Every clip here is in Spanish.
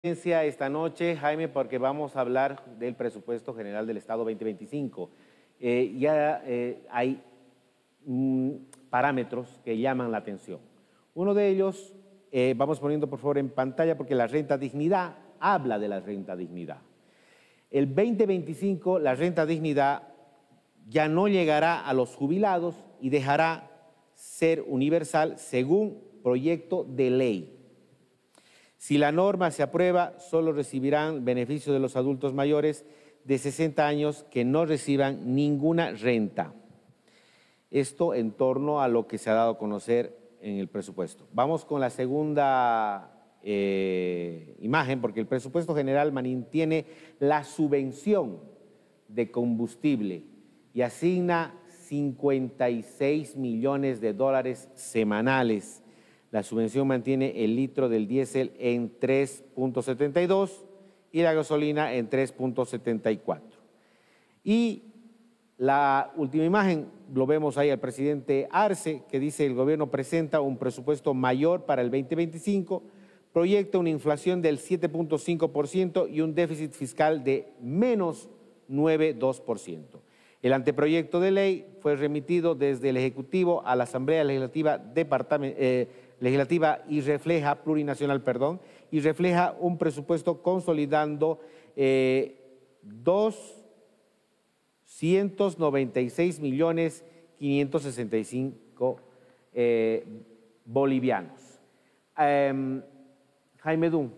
Esta noche, Jaime, porque vamos a hablar del presupuesto general del Estado 2025. Hay parámetros que llaman la atención. Uno de ellos, vamos poniendo por favor en pantalla, porque la renta dignidad habla de la renta dignidad. El 2025, la renta dignidad ya no llegará a los jubilados y dejará ser universal según proyecto de ley. Si la norma se aprueba, solo recibirán beneficio de los adultos mayores de 60 años que no reciban ninguna renta. Esto en torno a lo que se ha dado a conocer en el presupuesto. Vamos con la segunda imagen, porque el presupuesto general mantiene la subvención de combustible y asigna 56 millones de dólares semanales. La subvención mantiene el litro del diésel en 3.72 y la gasolina en 3.74. Y la última imagen, lo vemos ahí al presidente Arce, que dice el gobierno presenta un presupuesto mayor para el 2025, proyecta una inflación del 7.5% y un déficit fiscal de menos 9,2%. El anteproyecto de ley fue remitido desde el Ejecutivo a la Asamblea Legislativa y refleja un presupuesto consolidando 296.565.000 bolivianos. Jaime Dun,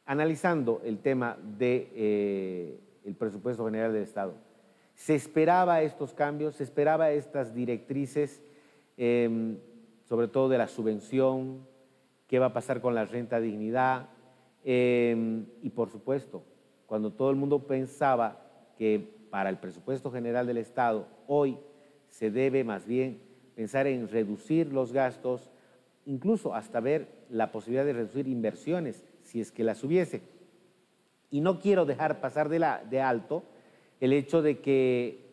analizando el tema del presupuesto general del Estado, ¿se esperaba estos cambios? ¿Se esperaba estas directrices? Sobre todo de la subvención, qué va a pasar con la renta dignidad, y por supuesto, cuando todo el mundo pensaba que para el presupuesto general del Estado hoy se debe más bien pensar en reducir los gastos, incluso hasta ver la posibilidad de reducir inversiones, si es que las hubiese. Y no quiero dejar pasar de alto el hecho de que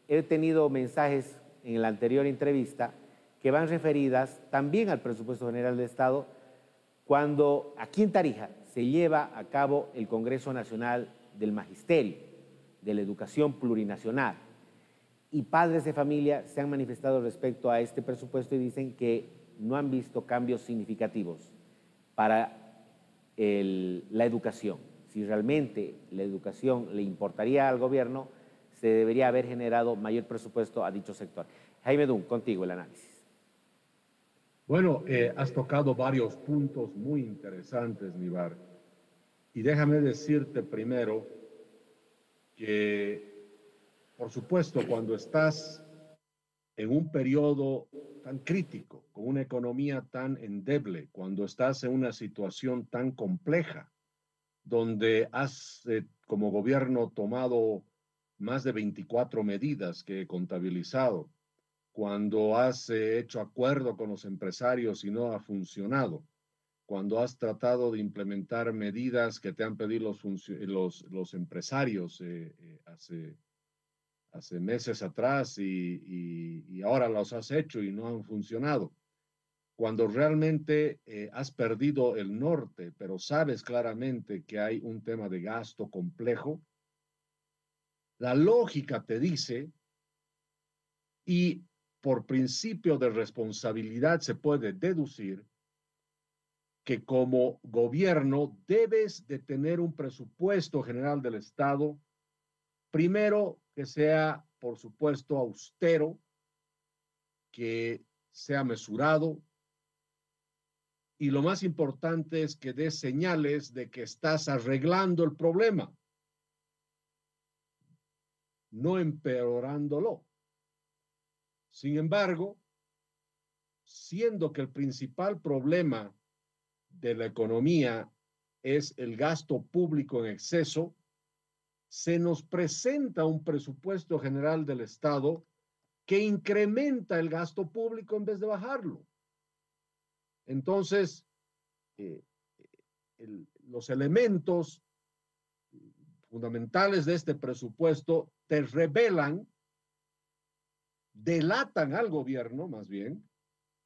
he tenido mensajes en la anterior entrevista que van referidas también al presupuesto general del Estado, cuando aquí en Tarija se lleva a cabo el Congreso Nacional del Magisterio, de la Educación Plurinacional, y padres de familia se han manifestado respecto a este presupuesto y dicen que no han visto cambios significativos para la educación. Si realmente la educación le importaría al gobierno, se debería haber generado mayor presupuesto a dicho sector. Jaime Dun, contigo el análisis. Bueno, has tocado varios puntos muy interesantes, Nivar. Y déjame decirte primero que, por supuesto, cuando estás en un periodo tan crítico, con una economía tan endeble, cuando estás en una situación tan compleja, donde has como gobierno tomado más de 24 medidas que he contabilizado, cuando has hecho acuerdo con los empresarios y no ha funcionado, cuando has tratado de implementar medidas que te han pedido los empresarios hace meses atrás y ahora los has hecho y no han funcionado. Cuando realmente has perdido el norte, pero sabes claramente que hay un tema de gasto complejo, la lógica te dice, y por principio de responsabilidad se puede deducir, que como gobierno debes de tener un presupuesto general del Estado, primero que sea, por supuesto, austero, que sea mesurado, y lo más importante es que dé señales de que estás arreglando el problema, no empeorándolo. Sin embargo, siendo que el principal problema de la economía es el gasto público en exceso, se nos presenta un presupuesto general del Estado que incrementa el gasto público en vez de bajarlo. Entonces, los elementos fundamentales de este presupuesto te revelan, delatan al gobierno más bien,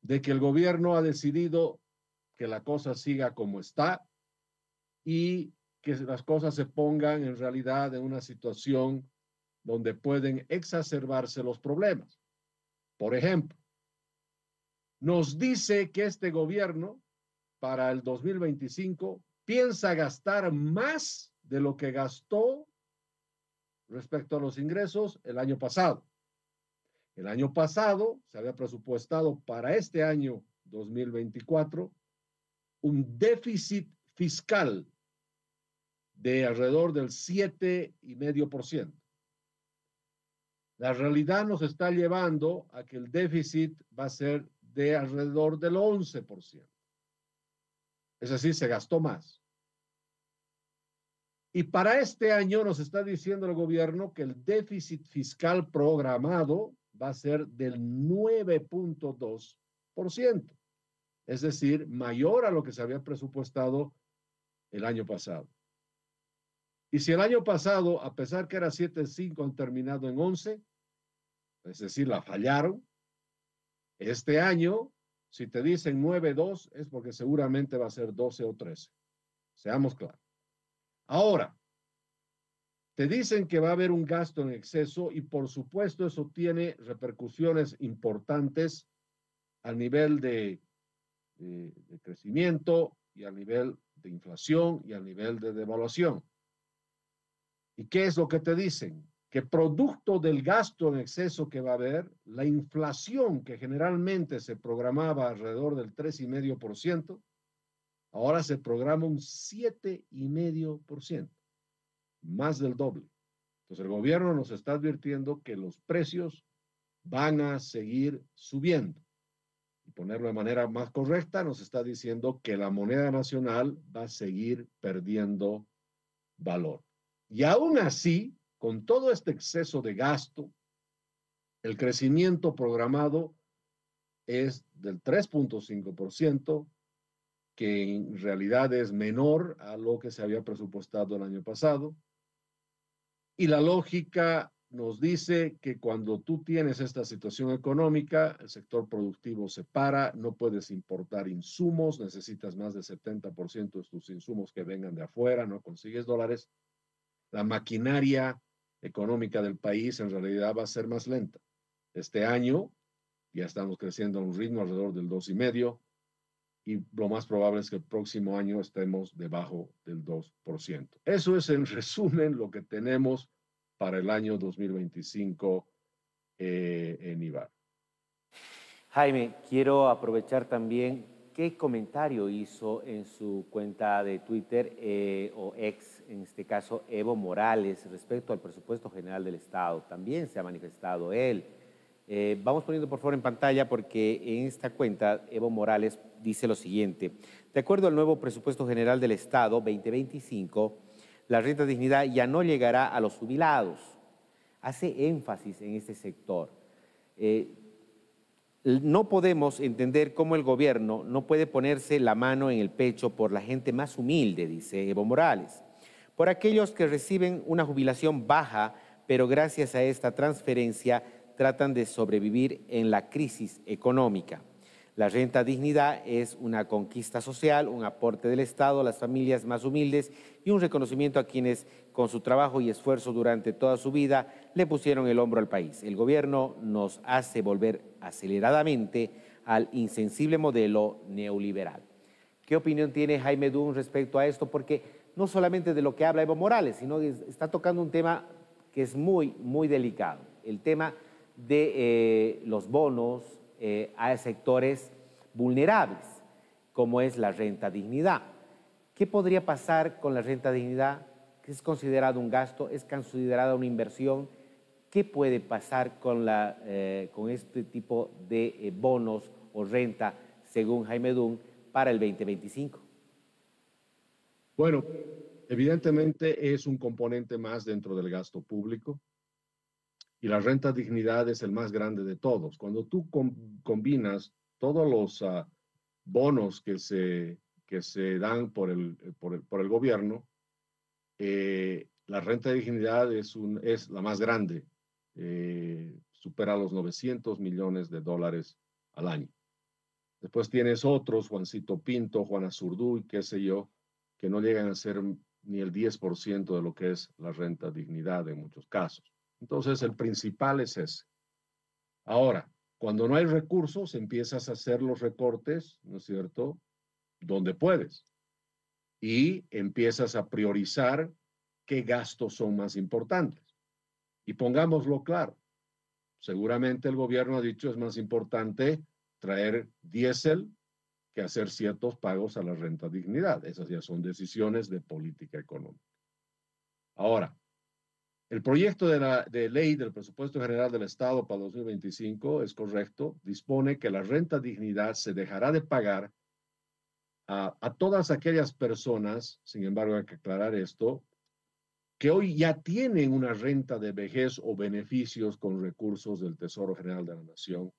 de que el gobierno ha decidido que la cosa siga como está, y que las cosas se pongan en realidad en una situación donde pueden exacerbarse los problemas. Por ejemplo, nos dice que este gobierno para el 2025 piensa gastar más de lo que gastó respecto a los ingresos el año pasado. El año pasado se había presupuestado para este año 2024 un déficit fiscal de alrededor del 7,5%. La realidad nos está llevando a que el déficit va a ser de alrededor del 11%. Es decir, se gastó más. Y para este año nos está diciendo el gobierno que el déficit fiscal programado va a ser del 9,2%. Es decir, mayor a lo que se había presupuestado el año pasado. Y si el año pasado, a pesar que era 7,5, han terminado en 11, es decir, la fallaron, este año, si te dicen 9,2, es porque seguramente va a ser 12 o 13. Seamos claros. Ahora, te dicen que va a haber un gasto en exceso y por supuesto eso tiene repercusiones importantes al nivel de crecimiento y al nivel de inflación y al nivel de devaluación. ¿Y qué es lo que te dicen? Que producto del gasto en exceso que va a haber, la inflación que generalmente se programaba alrededor del 3,5%, ahora se programa un 7,5%, más del doble. Entonces el gobierno nos está advirtiendo que los precios van a seguir subiendo. Y ponerlo de manera más correcta, nos está diciendo que la moneda nacional va a seguir perdiendo valor. Y aún así, con todo este exceso de gasto, el crecimiento programado es del 3,5%, que en realidad es menor a lo que se había presupuestado el año pasado. Y la lógica nos dice que cuando tú tienes esta situación económica, el sector productivo se para, no puedes importar insumos, necesitas más del 70% de tus insumos que vengan de afuera, no consigues dólares. La maquinaria económica del país en realidad va a ser más lenta. Este año ya estamos creciendo a un ritmo alrededor del 2,5%, y lo más probable es que el próximo año estemos debajo del 2%. Eso es en resumen lo que tenemos para el año 2025 en IVA. Jaime, quiero aprovechar también qué comentario hizo en su cuenta de Twitter o ex, en este caso, Evo Morales, respecto al presupuesto general del Estado. También se ha manifestado él. Vamos poniendo por favor en pantalla porque en esta cuenta Evo Morales dice lo siguiente. De acuerdo al nuevo presupuesto general del Estado 2025, la renta de dignidad ya no llegará a los jubilados. Hace énfasis en este sector. No podemos entender cómo el gobierno no puede ponerse la mano en el pecho por la gente más humilde, dice Evo Morales, por aquellos que reciben una jubilación baja, pero gracias a esta transferencia tratan de sobrevivir en la crisis económica. La renta dignidad es una conquista social, un aporte del Estado a las familias más humildes y un reconocimiento a quienes, con su trabajo y esfuerzo durante toda su vida, le pusieron el hombro al país. El gobierno nos hace volver aceleradamente al insensible modelo neoliberal. ¿Qué opinión tiene Jaime Dunn respecto a esto? Porque no solamente de lo que habla Evo Morales, sino que está tocando un tema que es muy, muy delicado. El tema de los bonos a sectores vulnerables, como es la renta dignidad. ¿Qué podría pasar con la renta dignidad? ¿Es considerado un gasto? ¿Es considerada una inversión? ¿Qué puede pasar con este tipo de bonos o renta, según Jaime Dunn, para el 2025? Bueno, evidentemente es un componente más dentro del gasto público. Y la renta dignidad es el más grande de todos. Cuando tú combinas todos los bonos que se dan por el gobierno, la renta dignidad es la más grande, supera los 900 millones de dólares al año. Después tienes otros, Juancito Pinto, Juana Zurduy, qué sé yo, que no llegan a ser ni el 10% de lo que es la renta dignidad en muchos casos. Entonces, el principal es ese. Ahora, cuando no hay recursos, empiezas a hacer los recortes, ¿no es cierto?, donde puedes. Y empiezas a priorizar qué gastos son más importantes. Y pongámoslo claro, seguramente el gobierno ha dicho es más importante traer diésel que hacer ciertos pagos a la renta dignidad. Esas ya son decisiones de política económica. Ahora, el proyecto de ley del presupuesto general del Estado para 2025 es correcto, dispone que la renta dignidad se dejará de pagar a todas aquellas personas, sin embargo hay que aclarar esto, que hoy ya tienen una renta de vejez o beneficios con recursos del Tesoro General de la Nación,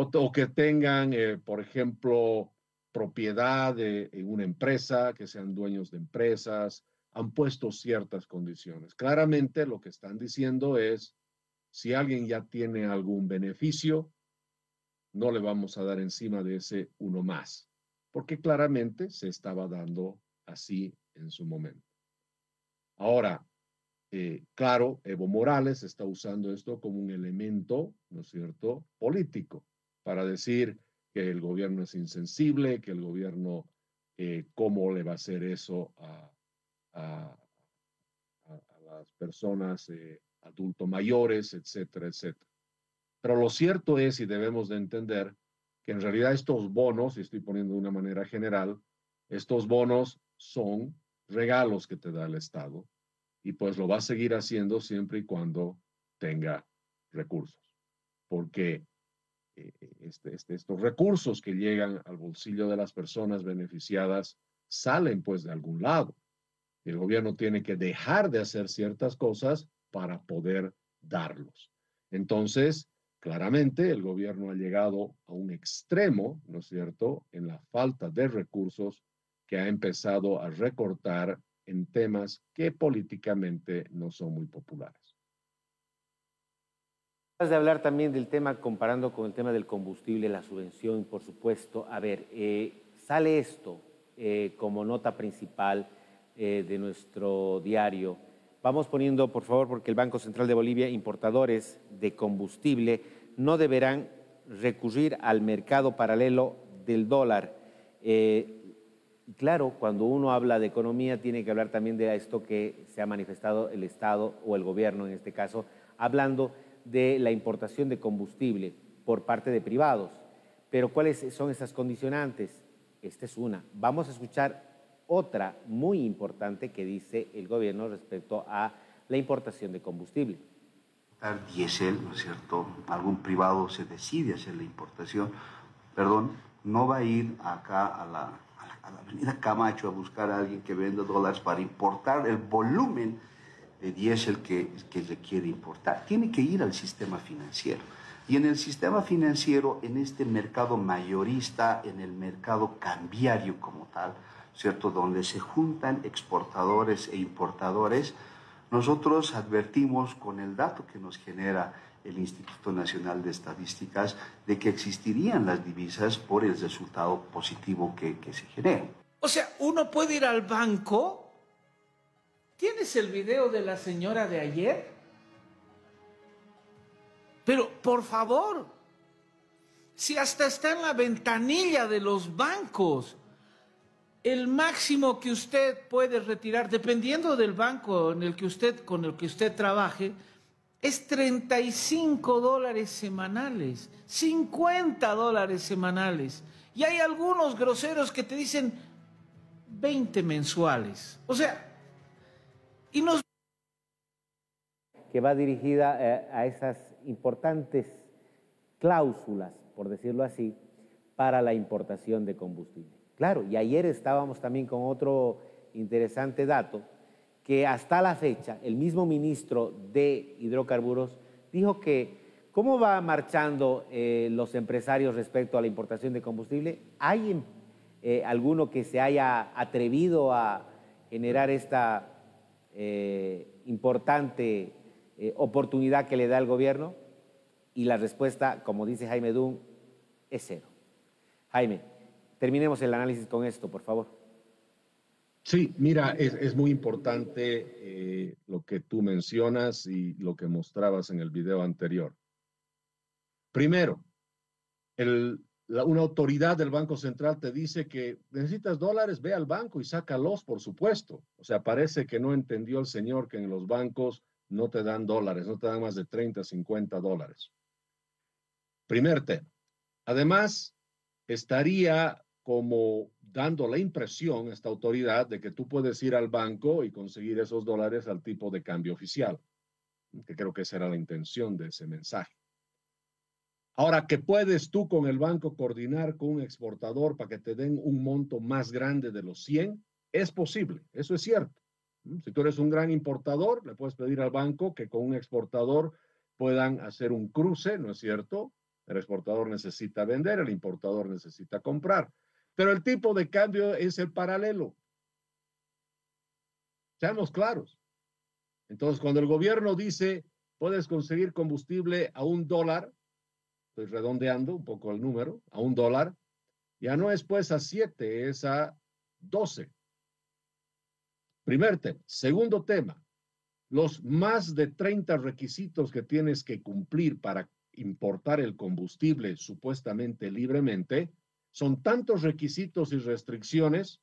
o que tengan, por ejemplo, propiedad en una empresa, que sean dueños de empresas, han puesto ciertas condiciones. Claramente lo que están diciendo es, si alguien ya tiene algún beneficio, no le vamos a dar encima de ese uno más, porque claramente se estaba dando así en su momento. Ahora, claro, Evo Morales está usando esto como un elemento, ¿no es cierto?, político, para decir que el gobierno es insensible, que el gobierno, ¿cómo le va a hacer eso a, a las personas adultos mayores, etcétera, etcétera? Pero lo cierto es, y debemos de entender, que en realidad estos bonos, y estoy poniendo de una manera general, estos bonos son regalos que te da el Estado, y pues lo va a seguir haciendo siempre y cuando tenga recursos, porque estos recursos que llegan al bolsillo de las personas beneficiadas salen pues de algún lado. El gobierno tiene que dejar de hacer ciertas cosas para poder darlos. Entonces, claramente el gobierno ha llegado a un extremo, ¿no es cierto?, en la falta de recursos, que ha empezado a recortar en temas que políticamente no son muy populares. Acabas de hablar también del tema, comparando con el tema del combustible, la subvención, por supuesto. A ver, sale esto como nota principal de nuestro diario. Vamos poniendo, por favor, porque el Banco Central de Bolivia, importadores de combustible no deberán recurrir al mercado paralelo del dólar. Claro, cuando uno habla de economía, tiene que hablar también de esto que se ha manifestado el Estado o el gobierno, en este caso, hablando de la importación de combustible por parte de privados. Pero ¿cuáles son esas condicionantes? Esta es una. Vamos a escuchar otra muy importante que dice el gobierno respecto a la importación de combustible. Diésel, ¿no es cierto? Algún privado se decide hacer la importación, no va a ir acá a la avenida Camacho a buscar a alguien que venda dólares para importar el volumen de diésel que requiere importar. Tiene que ir al sistema financiero. Y en el sistema financiero, en este mercado mayorista, en el mercado cambiario como tal, ¿cierto?, donde se juntan exportadores e importadores, nosotros advertimos con el dato que nos genera el Instituto Nacional de Estadísticas de que existirían las divisas por el resultado positivo que se genera. O sea, uno puede ir al banco. ¿Tienes el video de la señora de ayer? Pero, por favor, si hasta está en la ventanilla de los bancos, el máximo que usted puede retirar, dependiendo del banco con el que usted trabaje, es 35 dólares semanales, 50 dólares semanales. Y hay algunos groseros que te dicen 20 mensuales. O sea, y nos... que va dirigida a esas importantes cláusulas, por decirlo así, para la importación de combustible. Claro, y ayer estábamos también con otro interesante dato, que hasta la fecha el mismo ministro de Hidrocarburos dijo que ¿cómo va marchando los empresarios respecto a la importación de combustible? ¿Hay alguno que se haya atrevido a generar esta importante oportunidad que le da el gobierno? Y la respuesta, como dice Jaime Dunn, es cero. Jaime, terminemos el análisis con esto, por favor. Sí, mira, es muy importante lo que tú mencionas y lo que mostrabas en el video anterior. Primero, una autoridad del Banco Central te dice que necesitas dólares, ve al banco y sácalos, por supuesto. O sea, parece que no entendió el señor que en los bancos no te dan dólares, no te dan más de 30, 50 dólares. Primer tema. Además, estaría como dando la impresión, esta autoridad, de que tú puedes ir al banco y conseguir esos dólares al tipo de cambio oficial, que creo que esa era la intención de ese mensaje. Ahora, que puedes tú con el banco coordinar con un exportador para que te den un monto más grande de los 100, es posible, eso es cierto. Si tú eres un gran importador, le puedes pedir al banco que con un exportador puedan hacer un cruce, ¿no es cierto? El exportador necesita vender, el importador necesita comprar. Pero el tipo de cambio es el paralelo. Seamos claros. Entonces, cuando el gobierno dice, puedes conseguir combustible a $1, estoy redondeando un poco el número, a $1, ya no es pues a 7, es a 12. Primer tema. Segundo tema, los más de 30 requisitos que tienes que cumplir para importar el combustible supuestamente libremente, son tantos requisitos y restricciones,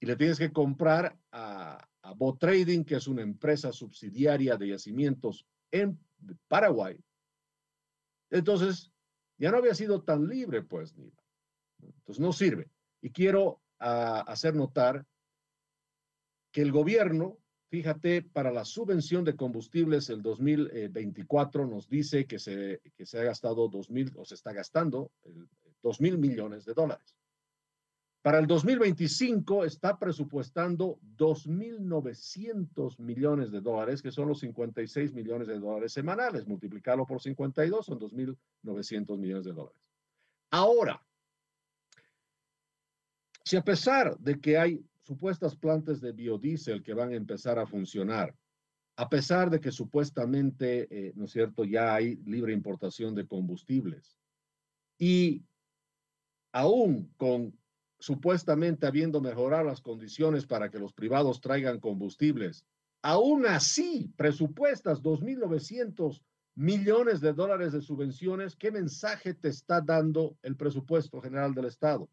y le tienes que comprar a Botrading, que es una empresa subsidiaria de yacimientos en Paraguay. Entonces, ya no había sido tan libre, pues, Niva. Entonces, no sirve. Y quiero hacer notar que el gobierno, fíjate, para la subvención de combustibles el 2024 nos dice que se ha gastado se está gastando 2.000 millones de dólares. Para el 2025 está presupuestando 2.900 millones de dólares, que son los 56 millones de dólares semanales. Multiplicarlo por 52 son 2.900 millones de dólares. Ahora, si a pesar de que hay supuestas plantas de biodiesel que van a empezar a funcionar, a pesar de que supuestamente, ¿no es cierto?, ya hay libre importación de combustibles, y aún con supuestamente habiendo mejorado las condiciones para que los privados traigan combustibles, aún así presupuestas 2.900 millones de dólares de subvenciones, ¿qué mensaje te está dando el presupuesto general del Estado?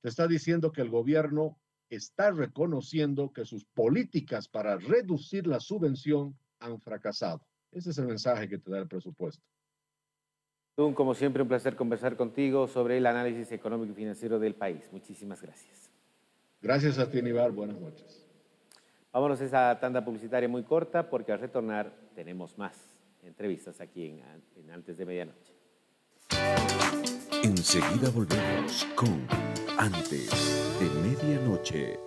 Te está diciendo que el gobierno está reconociendo que sus políticas para reducir la subvención han fracasado. Ese es el mensaje que te da el presupuesto. Como siempre, un placer conversar contigo sobre el análisis económico y financiero del país. Muchísimas gracias. Gracias a ti, Nivar. Buenas noches. Vámonos a esa tanda publicitaria muy corta porque al retornar tenemos más entrevistas aquí en Antes de Medianoche. Enseguida volvemos con Antes de Medianoche.